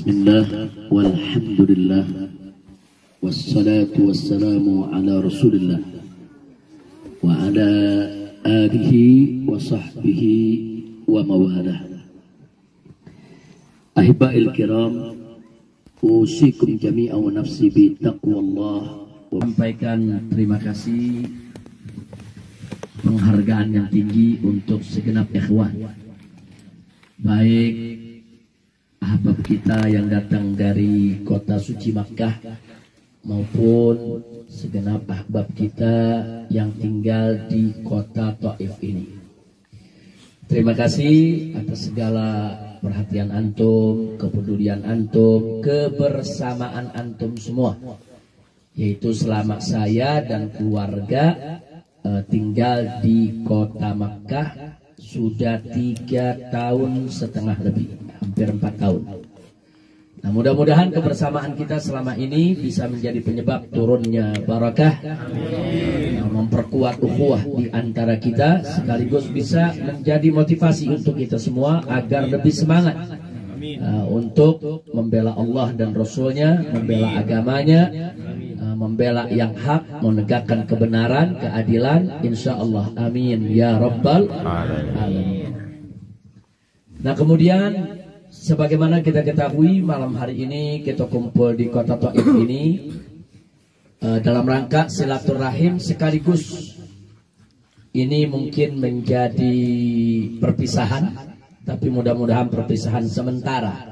Bismillah, walhamdulillah, wassalatu wassalamu ala rasulillah wa ala alihi wa sahbihi wa mawalah. Ahiba'il kiram, usikum jami'a wa nafsi bi taqwallah. Sampaikan terima kasih, penghargaan yang tinggi untuk segenap ikhwan, baik ahbab kita yang datang dari kota suci Makkah maupun segenap ahbab kita yang tinggal di kota Taif ini. Terima kasih atas segala perhatian antum, kepedulian antum, kebersamaan antum semua, yaitu selama saya dan keluarga tinggal di kota Makkah sudah 3,5 tahun lebih, hampir 4 tahun. Nah, mudah-mudahan kebersamaan kita selama ini bisa menjadi penyebab turunnya barakah, memperkuat ukhuwah di antara kita, sekaligus bisa menjadi motivasi untuk kita semua agar lebih semangat untuk membela Allah dan Rasulnya, membela agamanya, membela yang hak, menegakkan kebenaran, keadilan, insya Allah. Amin ya rabbal alamin. Nah, kemudian sebagaimana kita ketahui, malam hari ini kita kumpul di kota Taif ini dalam rangka silaturahim, sekaligus ini mungkin menjadi perpisahan, tapi mudah-mudahan perpisahan sementara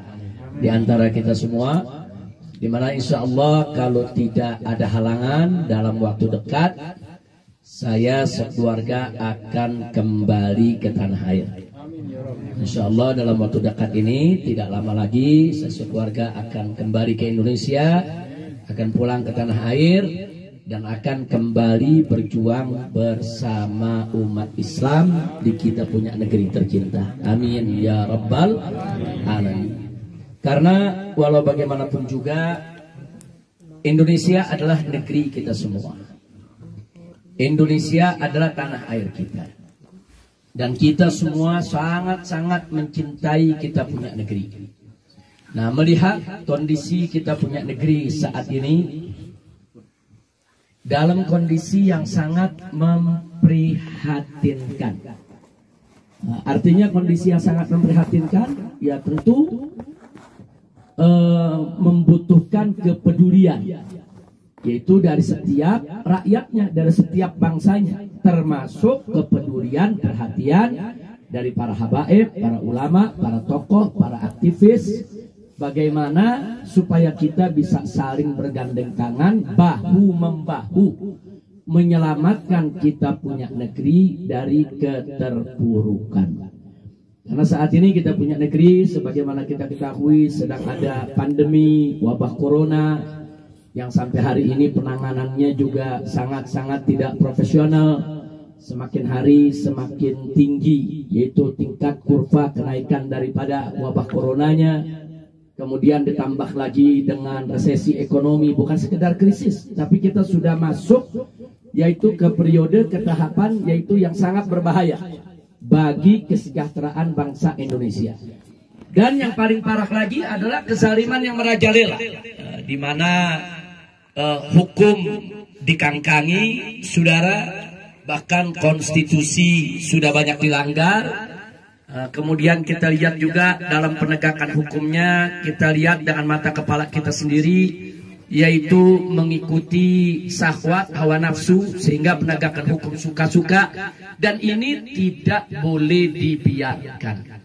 di antara kita semua, di mana insya Allah kalau tidak ada halangan dalam waktu dekat, saya sekeluarga akan kembali ke tanah air. Insya Allah dalam waktu dekat ini, tidak lama lagi saya sekeluarga akan kembali ke Indonesia, akan pulang ke tanah air, dan akan kembali berjuang bersama umat Islam di kita punya negeri tercinta. Amin ya rabbal alamin. Karena walau bagaimanapun juga, Indonesia adalah negeri kita semua. Indonesia adalah tanah air kita. Dan kita semua sangat-sangat mencintai kita punya negeri. Nah, melihat kondisi kita punya negeri saat ini dalam kondisi yang sangat memprihatinkan. Nah, artinya kondisi yang sangat memprihatinkan, ya tentu membutuhkan kepedulian, yaitu dari setiap rakyatnya, dari setiap bangsanya, termasuk kepedulian, perhatian dari para habaib, para ulama, para tokoh, para aktivis, bagaimana supaya kita bisa saling bergandeng tangan, bahu-membahu, menyelamatkan kita punya negeri dari keterpurukan. Karena saat ini kita punya negeri, sebagaimana kita ketahui, sedang ada pandemi wabah corona yang sampai hari ini penanganannya juga sangat-sangat tidak profesional. Semakin hari semakin tinggi, yaitu tingkat kurva kenaikan daripada wabah coronanya. Kemudian ditambah lagi dengan resesi ekonomi, bukan sekedar krisis, tapi kita sudah masuk yaitu ke periode ketahapan yaitu yang sangat berbahaya bagi kesejahteraan bangsa Indonesia. Dan yang paling parah lagi adalah kezaliman yang merajalela, di mana hukum dikangkangi, saudara, bahkan konstitusi sudah banyak dilanggar. Kemudian kita lihat juga dalam penegakan hukumnya, kita lihat dengan mata kepala kita sendiri, yaitu mengikuti syahwat, hawa nafsu, sehingga penegakan hukum suka-suka, dan ini tidak boleh dibiarkan.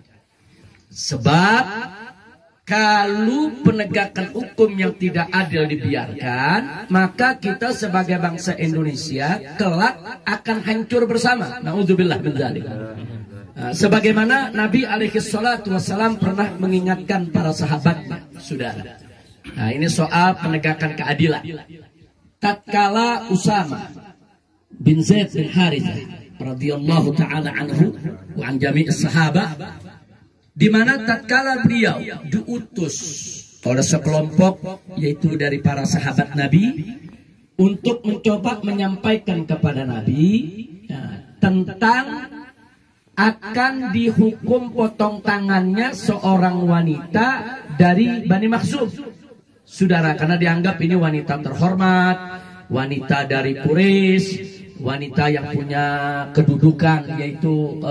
Sebab kalau penegakan hukum yang tidak adil dibiarkan, maka kita sebagai bangsa Indonesia kelak akan hancur bersama. Na'udzubillah min dzalik. Sebagaimana Nabi SAW pernah mengingatkan para sahabatnya, saudara. Nah, ini soal penegakan keadilan. Tatkala Usama bin Zaid bin Harithah radhiyallahu taala anhu wa an jami'is sahabah, di mana tatkala beliau diutus oleh sekelompok yaitu dari para sahabat Nabi untuk mencoba menyampaikan kepada Nabi tentang akan dihukum potong tangannya seorang wanita dari Bani Makhzum, saudara, karena dianggap ini wanita terhormat, wanita dari Quraisy, wanita yang punya kedudukan, yaitu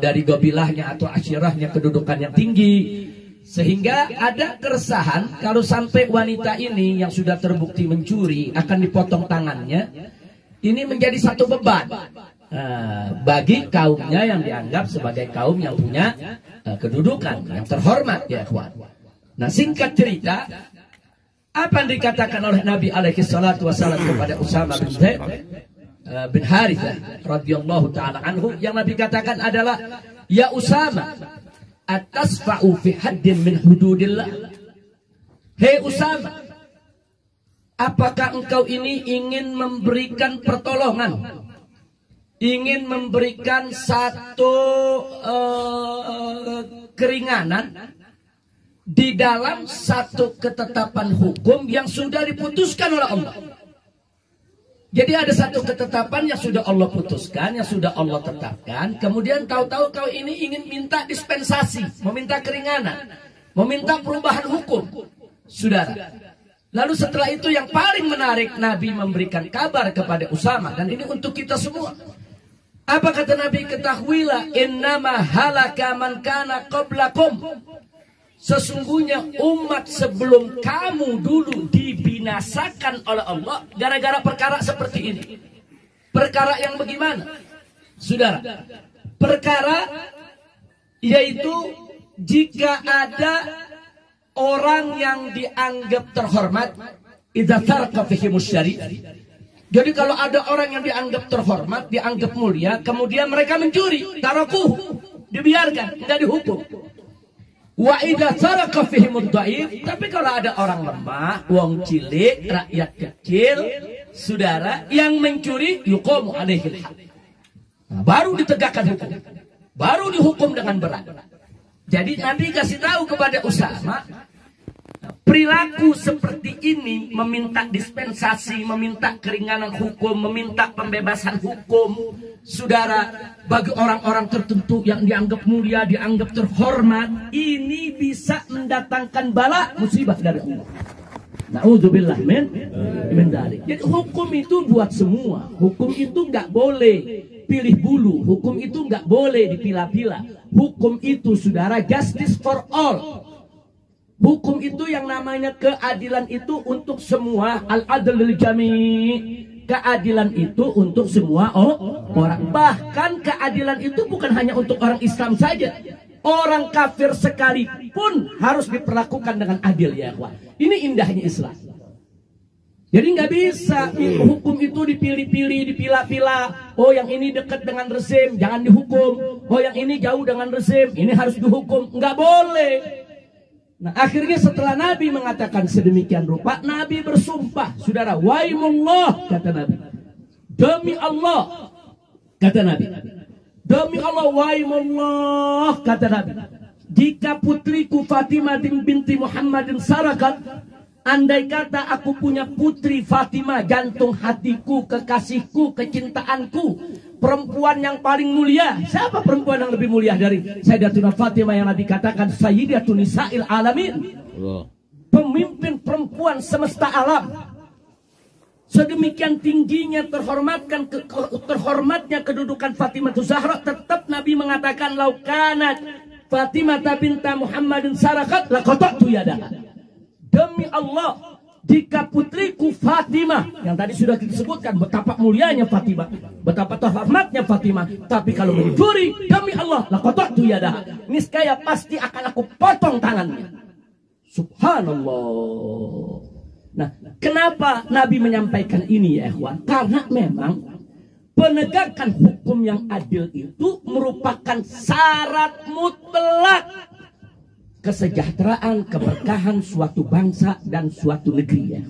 dari qabilahnya atau asyirahnya kedudukan yang tinggi. Sehingga ada keresahan kalau sampai wanita ini yang sudah terbukti mencuri akan dipotong tangannya. Ini menjadi satu beban bagi kaumnya yang dianggap sebagai kaum yang punya kedudukan, yang terhormat, ya kawan. Nah, singkat cerita, apa yang dikatakan oleh Nabi alaihi salatu wasallam kepada Usama bin Zaid bin Harithah radhiyallahu taala anhu, yang Nabi katakan adalah, ya Usama, atasfa'u fi haddin min hududillah. Hei Usama, apakah engkau ini ingin memberikan pertolongan, ingin memberikan satu keringanan di dalam satu ketetapan hukum yang sudah diputuskan oleh Allah? Jadi ada satu ketetapan yang sudah Allah putuskan, yang sudah Allah tetapkan. Kemudian tahu-tahu kau ini ingin minta dispensasi, meminta keringanan, meminta perubahan hukum, saudara. Lalu setelah itu yang paling menarik, Nabi memberikan kabar kepada Usama, dan ini untuk kita semua. Apa kata Nabi? Ketahuilah, innama halaka man kana qablakum. Sesungguhnya umat sebelum kamu dulu dibinasakan oleh Allah gara-gara perkara seperti ini. Perkara yang bagaimana? Saudara, perkara yaitu jika ada orang yang dianggap terhormat, idza taraka fihi musyari. Jadi kalau ada orang yang dianggap terhormat, dianggap mulia, kemudian mereka mencuri, tarakuh, dibiarkan, tidak dihukum. Wa idza taraka fihi mudhaif, tapi kalau ada orang lemah, wong cilik, rakyat kecil, saudara, yang mencuri, yuqamu alaihil had. Baru ditegakkan hukum, baru dihukum dengan berat. Jadi Nabi kasih tahu kepada Usama, perilaku seperti ini, meminta dispensasi, meminta keringanan hukum, meminta pembebasan hukum, saudara, bagi orang-orang tertentu yang dianggap mulia, dianggap terhormat, ini bisa mendatangkan bala musibah dari Allah. Na'udzubillah min dzalik. Jadi hukum itu buat semua. Hukum itu nggak boleh pilih bulu. Hukum itu nggak boleh dipilah-pilah. Hukum itu, saudara, justice for all. Hukum itu yang namanya keadilan itu untuk semua. Al-adlul jami'. Keadilan itu untuk semua orang. Bahkan keadilan itu bukan hanya untuk orang Islam saja. Orang kafir sekalipun harus diperlakukan dengan adil, ya kawan. Ini indahnya Islam. Jadi nggak bisa hukum itu dipilih-pilih, dipilah-pilah. Oh, yang ini dekat dengan rezim, jangan dihukum. Oh, yang ini jauh dengan rezim, ini harus dihukum. Nggak boleh. Nah, akhirnya setelah Nabi mengatakan sedemikian rupa, Nabi bersumpah, saudara, waimullah, kata Nabi, demi Allah, kata Nabi, demi Allah, waimullah, kata Nabi, jika putriku Fatimah binti Muhammadin sarakat, andai kata aku punya putri Fatimah, jantung hatiku, kekasihku, kecintaanku, perempuan yang paling mulia. Siapa perempuan yang lebih mulia dari Sayyidatuna Fatimah yang Nabi katakan Sayyidatun Nisa'il Alamin, pemimpin perempuan semesta alam. Sedemikian tingginya terhormatnya kedudukan Fatimah Zahra, tetap Nabi mengatakan laukanat Fatimah binta Muhammadin sarakat laqata'tu yadaha. Demi Allah, jika putriku Fatimah, yang tadi sudah kita sebutkan betapa mulianya Fatimah, betapa terhormatnya Fatimah, tapi kalau mencuri, demi Allah, laqata'tu yadaha, niscaya pasti akan aku potong tangannya. Subhanallah. Nah, kenapa Nabi menyampaikan ini, ya ikhwan? Karena memang penegakan hukum yang adil itu merupakan syarat mutlak kesejahteraan, keberkahan suatu bangsa dan suatu negeri, ya.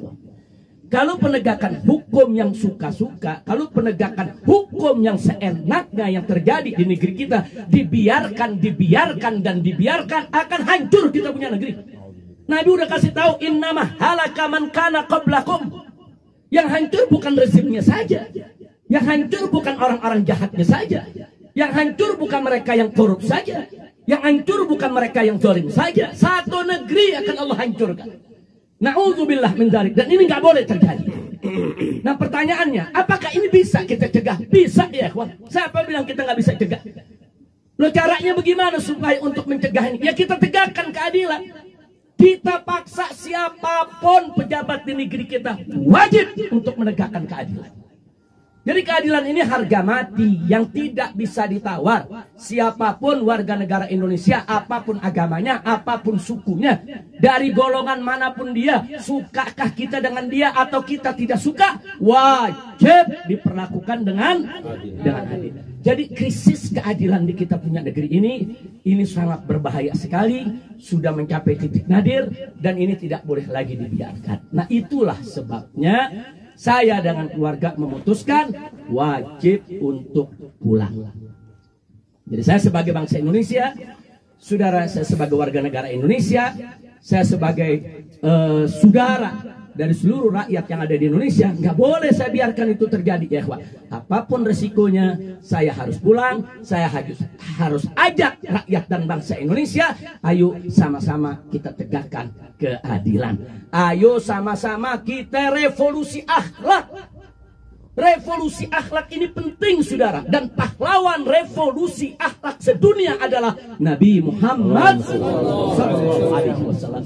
Kalau penegakan hukum yang suka-suka, kalau penegakan hukum yang seenaknya yang terjadi di negeri kita, dibiarkan, akan hancur kita punya negeri. Nabi udah kasih tahu, innama halaka man kana qablakum. Yang hancur bukan rezimnya saja, yang hancur bukan orang-orang jahatnya saja, yang hancur bukan mereka yang korup saja, Yang hancur bukan mereka yang zalim saja, satu negeri akan Allah hancurkan. Na'udzubillah min dzalik. Dan ini nggak boleh terjadi. Nah pertanyaannya, apakah ini bisa kita cegah? Bisa ya ikhwan. Siapa bilang kita nggak bisa cegah? Loh caranya bagaimana supaya untuk mencegah ini? Ya kita tegakkan keadilan. Kita paksa siapapun pejabat di negeri kita wajib untuk menegakkan keadilan. Jadi keadilan ini harga mati yang tidak bisa ditawar. Siapapun warga negara Indonesia, apapun agamanya, apapun sukunya, dari golongan manapun dia, sukakah kita dengan dia atau kita tidak suka, wajib diperlakukan dengan adil. Jadi krisis keadilan di kita punya negeri ini sangat berbahaya sekali, sudah mencapai titik nadir dan ini tidak boleh lagi dibiarkan. Nah itulah sebabnya saya dengan keluarga memutuskan wajib untuk pulang. Jadi saya sebagai bangsa Indonesia, saudara saya sebagai warga negara Indonesia, saya sebagai saudara dari seluruh rakyat yang ada di Indonesia, nggak boleh saya biarkan itu terjadi ya ikhwan. Apapun resikonya, saya harus pulang, saya harus ajak rakyat dan bangsa Indonesia, ayo sama-sama kita tegakkan keadilan. Ayo sama-sama kita revolusi akhlak. Revolusi akhlak ini penting saudara. Dan pahlawan revolusi akhlak sedunia adalah Nabi Muhammad SAW.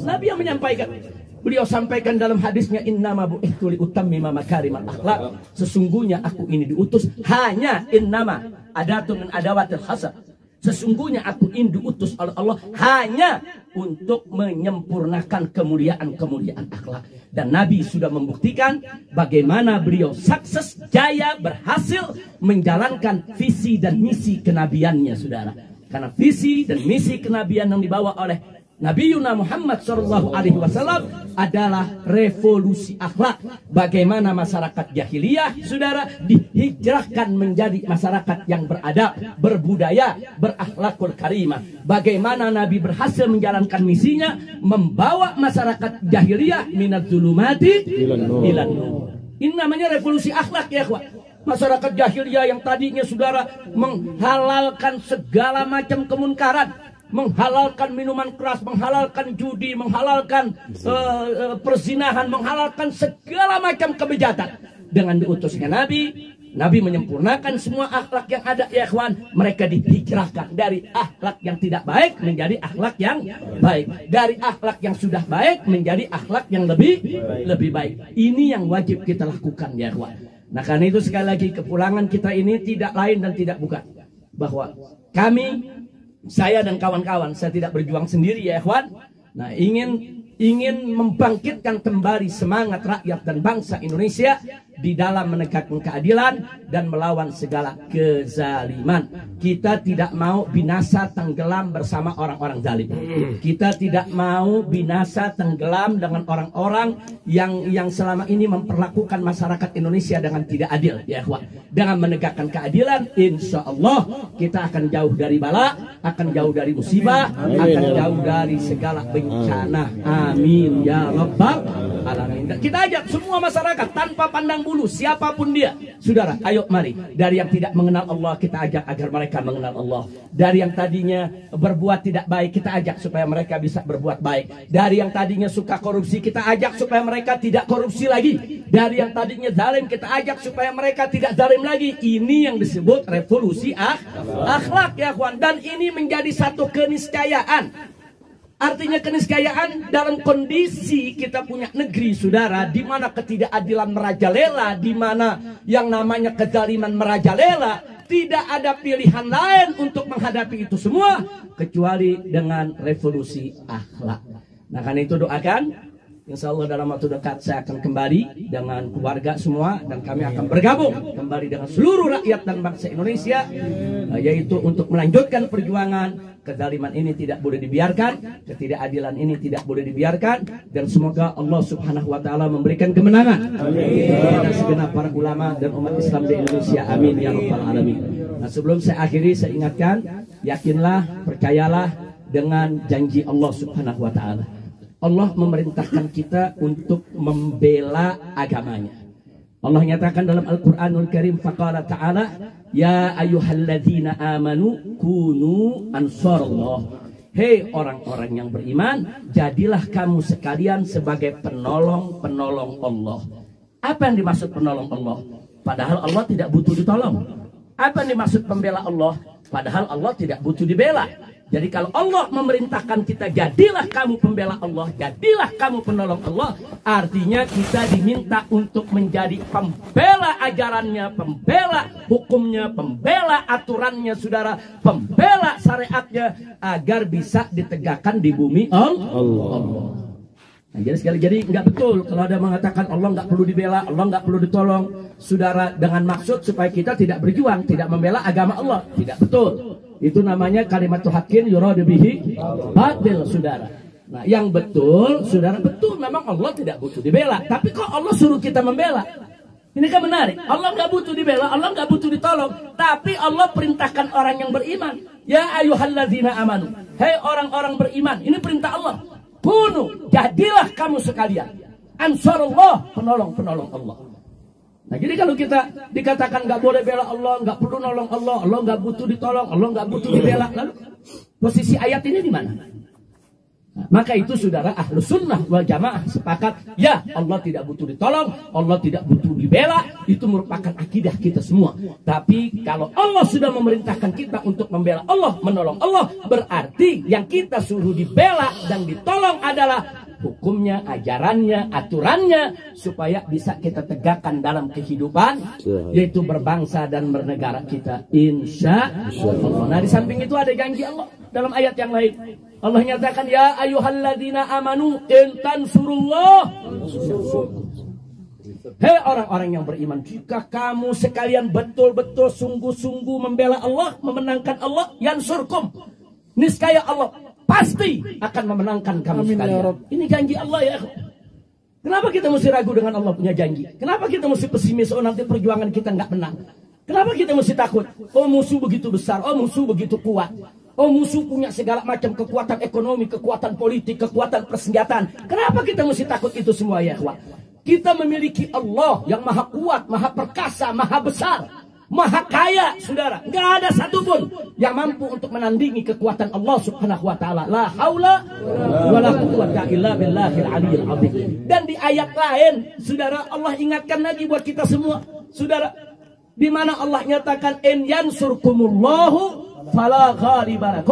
Nabi yang menyampaikan. Beliau sampaikan dalam hadisnya, innama bu'ithtu liutammima makarimal akhlak. Sesungguhnya aku ini diutus hanya innama adatun min adawatil hasad. Sesungguhnya aku ini diutus oleh Allah hanya untuk menyempurnakan kemuliaan-kemuliaan akhlak. Dan Nabi sudah membuktikan bagaimana beliau sukses, jaya, berhasil menjalankan visi dan misi kenabiannya, saudara. Karena visi dan misi kenabian yang dibawa oleh Nabi Yuna Muhammad SAW adalah revolusi akhlak. Bagaimana masyarakat jahiliyah, saudara, dihijrahkan menjadi masyarakat yang beradab, berbudaya, berakhlakul karimah. Bagaimana Nabi berhasil menjalankan misinya, membawa masyarakat jahiliyah minadz zulumati ilan nur. Ini namanya revolusi akhlak ya ikhwan. Masyarakat jahiliyah yang tadinya saudara menghalalkan segala macam kemunkaran, menghalalkan minuman keras, menghalalkan judi, menghalalkan perzinahan, menghalalkan segala macam kebejatan. Dengan diutusnya Nabi menyempurnakan semua akhlak yang ada ya ikhwan. Mereka dihijrahkan dari akhlak yang tidak baik menjadi akhlak yang baik, dari akhlak yang sudah baik menjadi akhlak yang lebih baik. Ini yang wajib kita lakukan ya ikhwan. Nah karena itu sekali lagi kepulangan kita ini tidak lain dan tidak bukan bahwa saya dan kawan-kawan, saya tidak berjuang sendiri ya ikhwan. Nah ingin membangkitkan kembali semangat rakyat dan bangsa Indonesia di dalam menegakkan keadilan dan melawan segala kezaliman. Kita tidak mau binasa tenggelam bersama orang-orang zalim. Kita tidak mau binasa tenggelam dengan orang-orang yang selama ini memperlakukan masyarakat Indonesia dengan tidak adil ya ikhwan. Dengan menegakkan keadilan, insya Allah kita akan jauh dari bala, akan jauh dari musibah, akan jauh dari segala bencana. Amin ya rabbal alamin. Kita ajak semua masyarakat tanpa pandang bulu siapapun dia, saudara. Ayo mari, dari yang tidak mengenal Allah kita ajak agar mereka mengenal Allah. Dari yang tadinya berbuat tidak baik kita ajak supaya mereka bisa berbuat baik. Dari yang tadinya suka korupsi kita ajak supaya mereka tidak korupsi lagi. Dari yang tadinya zalim kita ajak supaya mereka tidak zalim lagi. Ini yang disebut revolusi akhlak ya kawan. Dan ini menjadi satu keniscayaan. Artinya keniscayaan dalam kondisi kita punya negeri saudara, di mana ketidakadilan merajalela, di mana yang namanya kezaliman merajalela, tidak ada pilihan lain untuk menghadapi itu semua kecuali dengan revolusi akhlak. Nah karena itu doakan, insya Allah dalam waktu dekat saya akan kembali dengan keluarga semua dan kami akan bergabung kembali dengan seluruh rakyat dan bangsa Indonesia, yaitu untuk melanjutkan perjuangan. Kezaliman ini tidak boleh dibiarkan, ketidakadilan ini tidak boleh dibiarkan, dan semoga Allah Subhanahu wa taala memberikan kemenangan kepada segenap para ulama dan umat Islam di Indonesia. Amin ya rabbal alamin. Nah, sebelum saya akhiri, saya ingatkan, yakinlah, percayalah dengan janji Allah Subhanahu wa taala. Allah memerintahkan kita untuk membela agamanya. Allah nyatakan dalam Al-Quranul Karim, faqala ta'ala, ya ayyuhalladzina amanu kunu ansarallah. Hei orang-orang yang beriman, jadilah kamu sekalian sebagai penolong-penolong Allah. Apa yang dimaksud penolong Allah? Padahal Allah tidak butuh ditolong. Apa yang dimaksud pembela Allah? Padahal Allah tidak butuh dibela. Jadi kalau Allah memerintahkan kita, jadilah kamu pembela Allah, jadilah kamu penolong Allah, artinya kita diminta untuk menjadi pembela ajarannya, pembela hukumnya, pembela aturannya, saudara, pembela syariatnya, agar bisa ditegakkan di bumi Allah. Nah, jadi nggak betul kalau ada mengatakan Allah nggak perlu dibela, Allah nggak perlu ditolong, saudara, dengan maksud supaya kita tidak berjuang, tidak membela agama Allah. Tidak betul. Itu namanya kalimat haqqin yuradu bihi batil, saudara. Nah, yang betul, saudara, betul memang Allah tidak butuh dibela, tapi kok Allah suruh kita membela? Ini kan menarik. Allah nggak butuh dibela, Allah nggak butuh ditolong, tapi Allah perintahkan orang yang beriman, ya ayyuhalladzina amanu, hei orang-orang beriman. Ini perintah Allah. Kunu, jadilah kamu sekalian ansarullah, penolong-penolong Allah. Nah, jadi kalau kita dikatakan nggak boleh bela Allah, nggak perlu nolong Allah, Allah nggak butuh ditolong, Allah nggak butuh dibela, lalu posisi ayat ini di mana? Nah, maka itu saudara, Ahlus Sunnah wal Jamaah sepakat, ya Allah tidak butuh ditolong, Allah tidak butuh dibela, itu merupakan akidah kita semua. Tapi kalau Allah sudah memerintahkan kita untuk membela Allah, menolong Allah, berarti yang kita suruh dibela dan ditolong adalah hukumnya, ajarannya, aturannya, supaya bisa kita tegakkan dalam kehidupan, yaitu berbangsa dan bernegara kita, insya Allah. Nah, di samping itu ada janji Allah dalam ayat yang lain. Allah nyatakan, ya ayyuhalladzina amanu in tansurullah. Hei orang-orang yang beriman, jika kamu sekalian betul-betul sungguh-sungguh membela Allah, memenangkan Allah, yansurkum, niscaya Allah pasti akan memenangkan kamu sekalian. Ini janji Allah, ya. Kenapa kita mesti ragu dengan Allah punya janji? Kenapa kita mesti pesimis, oh nanti perjuangan kita nggak menang? Kenapa kita mesti takut? Oh musuh begitu besar, oh musuh begitu kuat, oh musuh punya segala macam kekuatan ekonomi, kekuatan politik, kekuatan persenjataan. Kenapa kita mesti takut itu semua, ya kawan? Kita memiliki Allah yang maha kuat, maha perkasa, maha besar, maha kaya, saudara. Nggak ada satupun yang mampu untuk menandingi kekuatan Allah Subhanahu wa ta'ala. La haula wala quwwata illa billahil aliyyil azim. Dan di ayat lain, saudara, Allah ingatkan lagi buat kita semua, saudara, di mana Allah nyatakan, in yansurkumullahu fala ghaliba.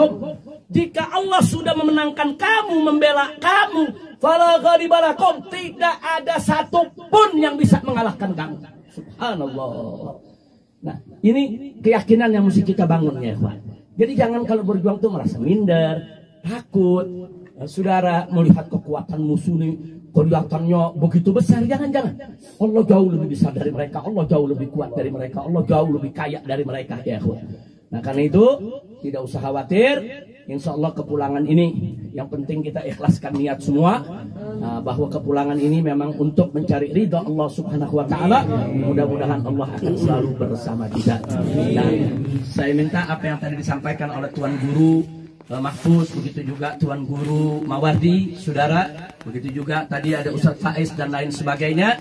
Jika Allah sudah memenangkan kamu, membela kamu, fala ghaliba, tidak ada satupun yang bisa mengalahkan kamu. Subhanallah. Nah, ini keyakinan yang mesti kita bangun, ya, Pak. Jadi jangan kalau berjuang tuh merasa minder, takut, saudara, melihat kekuatan musuh ini, kelihatannya begitu besar. Jangan. Allah jauh lebih besar dari mereka, Allah jauh lebih kuat dari mereka, Allah jauh lebih kaya dari mereka, ya, Pak. Nah, karena itu tidak usah khawatir. Insya Allah kepulangan ini, yang penting kita ikhlaskan niat semua, bahwa kepulangan ini memang untuk mencari ridha Allah Subhanahu wa ta'ala. Mudah-mudahan Allah akan selalu bersama kita. Dan saya minta apa yang tadi disampaikan oleh Tuan Guru Mahfuz, begitu juga Tuan Guru Mawardi, saudara, begitu juga tadi ada Ustadz Faiz dan lain sebagainya.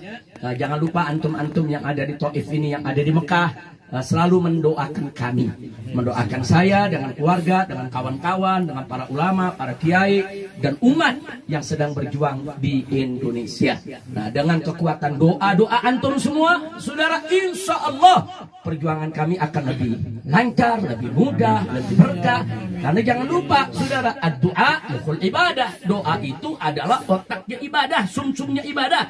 Jangan lupa antum-antum yang ada di Taif ini, yang ada di Mekah, selalu mendoakan kami, mendoakan saya dengan keluarga, dengan kawan-kawan, dengan para ulama, para kiai, dan umat yang sedang berjuang di Indonesia. Nah, dengan kekuatan doa antum semua, saudara, insya Allah perjuangan kami akan lebih lancar, lebih mudah, lebih berkah. Karena jangan lupa, saudara, doa mukhul ibadah. Doa itu adalah otaknya ibadah, sumsumnya ibadah.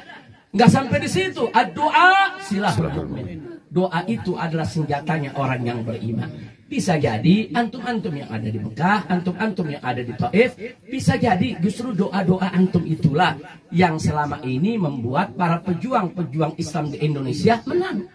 Nggak sampai di situ, doa silaturahmi. Doa itu adalah senjatanya orang yang beriman. Bisa jadi antum-antum yang ada di Mekah, antum-antum yang ada di Taif, bisa jadi justru doa-doa antum itulah yang selama ini membuat para pejuang-pejuang Islam di Indonesia menang.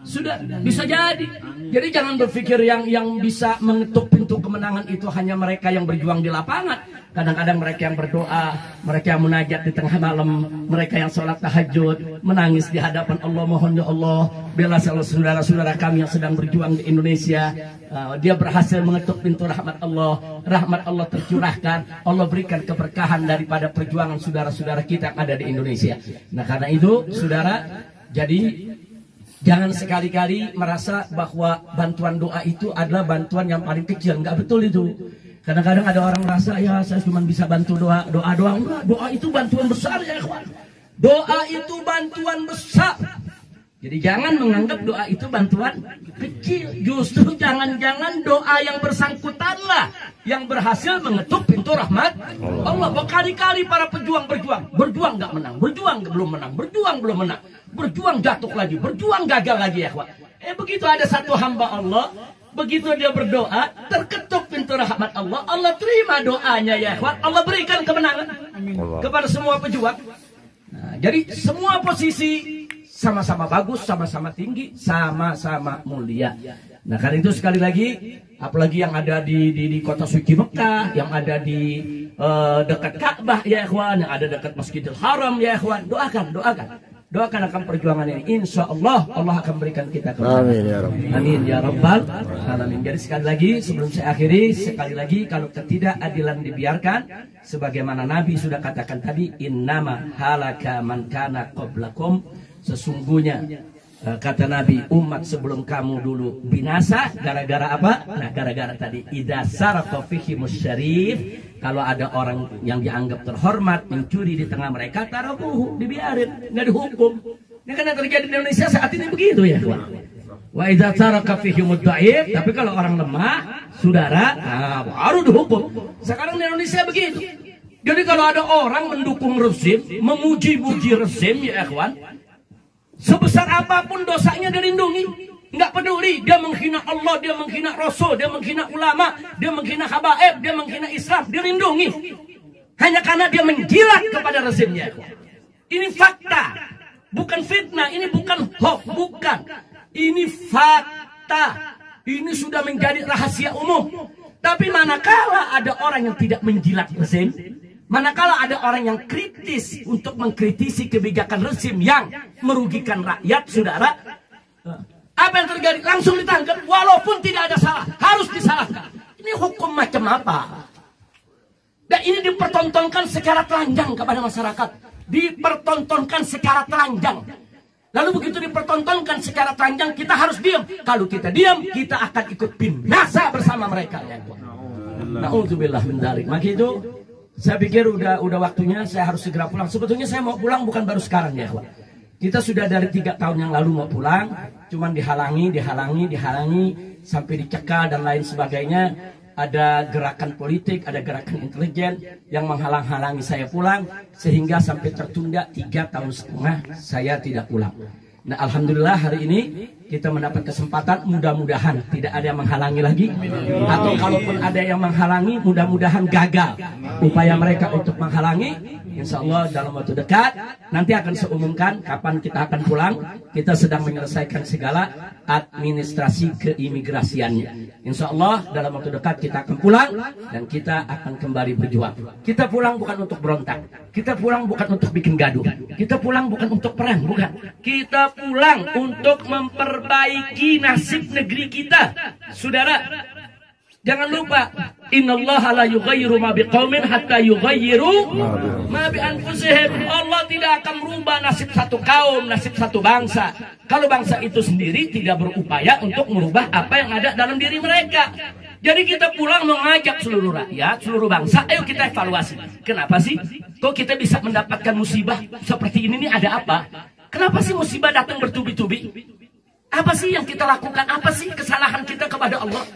Sudah bisa jadi. Jadi jangan berpikir yang bisa mengetuk pintu kemenangan itu hanya mereka yang berjuang di lapangan. Kadang-kadang mereka yang berdoa, mereka yang munajat di tengah malam, mereka yang sholat tahajud, menangis di hadapan Allah, mohon ya Allah, bela saudara-saudara kami yang sedang berjuang di Indonesia. Dia berhasil mengetuk pintu rahmat Allah tercurahkan, Allah berikan keberkahan daripada perjuangan saudara-saudara kita yang ada di Indonesia. Nah, karena itu, saudara, jadi Jangan sekali-kali merasa bahwa bantuan doa itu adalah bantuan yang paling kecil. Enggak betul itu. Kadang-kadang ada orang merasa, ya saya cuma bisa bantu doa doang. Enggak, doa itu bantuan besar ya ikhwan. Doa itu bantuan besar. Jadi jangan menganggap doa itu bantuan kecil. Justru jangan-jangan doa yang bersangkutanlah yang berhasil mengetuk pintu rahmat Allah. Berkali-kali para pejuang berjuang. Berjuang nggak menang. Berjuang belum menang. Berjuang belum menang. Berjuang jatuh lagi. Berjuang gagal lagi ya ikhwan. Begitu ada satu hamba Allah. Begitu dia berdoa. Terketuk pintu rahmat Allah. Allah terima doanya ya ikhwan. Allah berikan kemenangan kepada semua pejuang. Nah, jadi semua posisi sama-sama bagus, sama-sama tinggi, sama-sama mulia. Nah karena itu sekali lagi, apalagi yang ada di kota suci Mekah, yang ada di dekat Ka'bah ya ikhwan, yang ada dekat Masjidil Haram ya ikhwan, doakan akan perjuangan ini. Insya Allah Allah akan berikan kita kemenangan. Amin ya Rabbal. Amin ya Rabbal alamin. Jadi sekali lagi sebelum saya akhiri, sekali lagi kalau ketidakadilan dibiarkan, sebagaimana Nabi sudah katakan tadi, innama halaka man kana qablakum. Sesungguhnya kata Nabi, umat sebelum kamu dulu binasa gara-gara apa? Nah gara-gara tadi idza saraqa fihimus syarif, kalau ada orang yang dianggap terhormat mencuri di tengah mereka, tarakuhu, dibiarin, nggak dihukum. Ini kan yang terjadi di Indonesia saat ini begitu ya kawan. Wa idza saraqa fihimud dhaif, tapi kalau orang lemah, saudara, nah, baru dihukum. Sekarang di Indonesia begitu. Jadi kalau ada orang mendukung rezim, memuji-muji rezim ya ikhwan, sebesar apapun dosanya dilindungi. Nggak peduli dia menghina Allah, dia menghina Rasul, dia menghina ulama, dia menghina habaib, dia menghina Islam, dilindungi. Hanya karena dia menjilat kepada rezimnya. Ini fakta, bukan fitnah, ini bukan hoax, bukan. Ini fakta. Ini sudah menjadi rahasia umum. Tapi manakala ada orang yang tidak menjilat rezim, manakala ada orang yang kritis untuk mengkritisi kebijakan rezim yang merugikan rakyat, saudara, apa yang terjadi? Langsung ditangkap, walaupun tidak ada salah, harus disalahkan. Ini hukum macam apa? Dan ini dipertontonkan secara telanjang kepada masyarakat. Dipertontonkan secara telanjang. Lalu begitu dipertontonkan secara telanjang, kita harus diam. Kalau kita diam, kita akan ikut binasa bersama mereka. Na'udzubillah min dzalik. Maka itu saya pikir udah waktunya saya harus segera pulang. Sebetulnya saya mau pulang bukan baru sekarang ya, Pak. Kita sudah dari 3 tahun yang lalu mau pulang, cuman dihalangi sampai dicekal dan lain sebagainya. Ada gerakan politik, ada gerakan intelijen yang menghalang-halangi saya pulang, sehingga sampai tertunda 3,5 tahun saya tidak pulang. Nah, alhamdulillah hari ini kita mendapat kesempatan, mudah-mudahan tidak ada yang menghalangi lagi, atau kalaupun ada yang menghalangi, mudah-mudahan gagal upaya mereka untuk menghalangi. Insya Allah dalam waktu dekat nanti akan saya umumkan kapan kita akan pulang. Kita sedang menyelesaikan segala administrasi keimigrasiannya. Insya Allah dalam waktu dekat kita akan pulang dan kita akan kembali berjuang. Kita pulang bukan untuk berontak, kita pulang bukan untuk bikin gaduh, kita pulang bukan untuk perang, bukan. Kita pulang untuk memperbaiki nasib negeri kita, saudara. Jangan lupa, innallaha la yughayyiru ma biqaumin hatta yughayyiru ma bi anfusihim. Allah tidak akan merubah nasib satu kaum, nasib satu bangsa, kalau bangsa itu sendiri tidak berupaya untuk merubah apa yang ada dalam diri mereka. Jadi kita pulang mengajak seluruh rakyat, seluruh bangsa, ayo kita evaluasi. Kenapa sih kok kita bisa mendapatkan musibah seperti ini? Ada apa? Kenapa sih musibah datang bertubi-tubi? Apa sih yang kita lakukan? Apa sih kesalahan kita kepada Allah?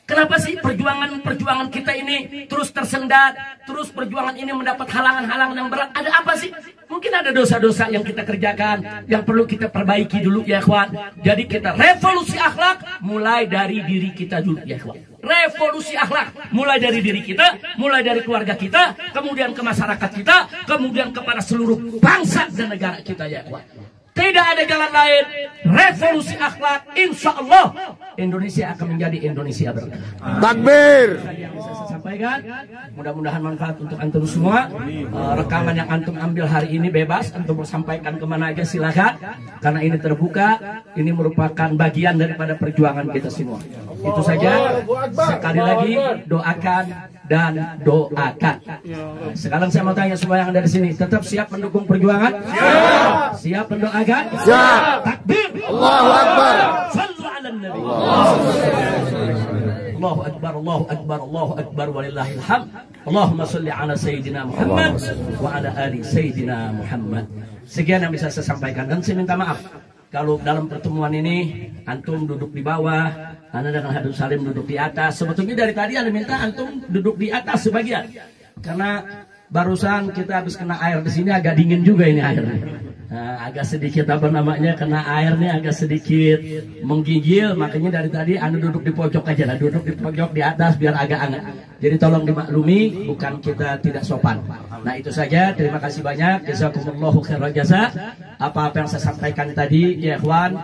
Kenapa sih perjuangan kita ini terus tersendat, terus perjuangan ini mendapat halangan-halangan yang berat? Ada apa sih? Mungkin ada dosa-dosa yang kita kerjakan, yang perlu kita perbaiki dulu ya ikhwan. Jadi kita revolusi akhlak mulai dari diri kita dulu ya ikhwan. Revolusi akhlak mulai dari diri kita, mulai dari keluarga kita, kemudian ke masyarakat kita, kemudian kepada seluruh bangsa dan negara kita ya ikhwan. Tidak ada jalan lain. Revolusi akhlak, insya Allah Indonesia akan menjadi Indonesia berkah. Takbir. Yang bisa saya sampaikan, mudah-mudahan manfaat untuk antum semua. Rekaman yang antum ambil hari ini bebas, antum mau sampaikan kemana aja silakan, karena ini terbuka. Ini merupakan bagian daripada perjuangan kita semua. Itu saja. Sekali lagi doakan dan doakan. Sekarang saya mau tanya semua yang ada di sini, tetap siap mendukung perjuangan? Siap. Siap mendoakan? Siap. Takbir. Allahu Akbar. Sallu ala nabi. Allahu Akbar, Allahu Akbar, Allahu Akbar, walillahil hamd. Allahumma salli ala Sayyidina Muhammad wa ala ali Sayyidina Muhammad. Sekian yang bisa saya sampaikan, dan saya minta maaf kalau dalam pertemuan ini antum duduk di bawah, ana dengan Habib Salim duduk di atas. Sebetulnya dari tadi ana minta antum duduk di atas sebagian, karena barusan kita habis kena air di sini, agak dingin juga ini airnya. Nah, agak sedikit apa namanya, kena airnya agak sedikit menggigil, makanya dari tadi anda duduk di pojok aja lah, duduk di pojok di atas biar agak hangat. Jadi tolong dimaklumi, bukan kita tidak sopan. Nah itu saja, terima kasih banyak. Jazakumullahu khairan jasa. Apa-apa yang saya sampaikan tadi, ya ikhwan,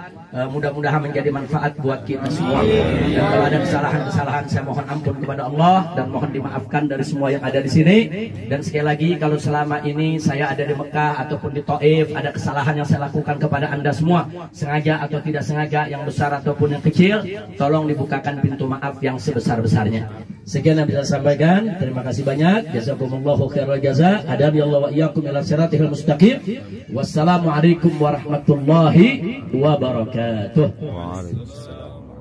mudah-mudahan menjadi manfaat buat kita semua. Dan kalau ada kesalahan-kesalahan, saya mohon ampun kepada Allah dan mohon dimaafkan dari semua yang ada di sini. Dan sekali lagi, kalau selama ini saya ada di Mekah ataupun di Taif, ada kesalahan yang saya lakukan kepada anda semua, sengaja atau tidak sengaja, yang besar ataupun yang kecil, tolong dibukakan pintu maaf yang sebesar-besarnya. Sekian yang bisa saya sampaikan. Terima kasih banyak. Jazakumullahu khairal jaza. Hadani Allah wa iyyakum ila siratal mustaqim. Wassalamualaikum warahmatullahi wabarakatuh. Waalaikumsalam.